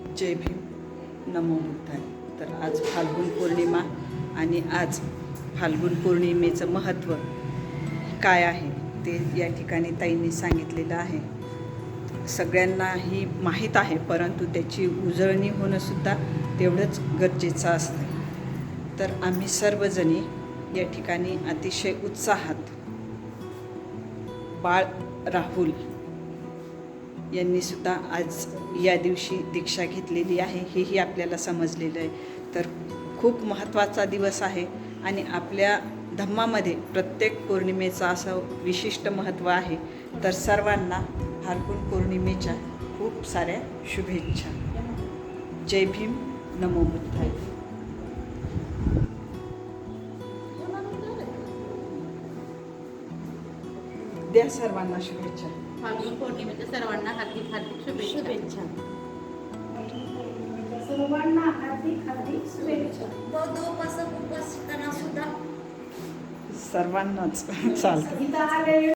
जय भीम, नमो बुद्धाय. तर आज फाल्गुन पौर्णिमा आणि आज फाल्गुन पौर्णिमेचं महत्त्व काय आहे ते या ठिकाणी ताईंनी सांगितलेलं आहे. सगळ्यांनाही माहीत आहे, परंतु त्याची उजळणी होणंसुद्धा तेवढंच गरजेचं असतं. तर आम्ही सर्वजणी या ठिकाणी अतिशय उत्साहात बाळ राहुल यांनीसुद्धा आज या दिवशी दीक्षा घेतलेली आहे, हेही आपल्याला समजलेलं आहे. तर खूप महत्त्वाचा दिवस आहे आणि आपल्या धम्मामध्ये प्रत्येक पौर्णिमेचं असं विशिष्ट महत्त्व आहे. तर सर्वांना फाल्गुन पौर्णिमेच्या खूप साऱ्या शुभेच्छा. जय भीम, नमो बुद्धाय. द्या सर्वांना शुभेच्छा. फाल्गुन पौर्णिमेच्या सर्वांना हार्दिक हार्दिक शुभेच्छा. सर्वांना हार्दिक हार्दिक शुभेच्छा. सर्वांनाच चालतं. इथं आले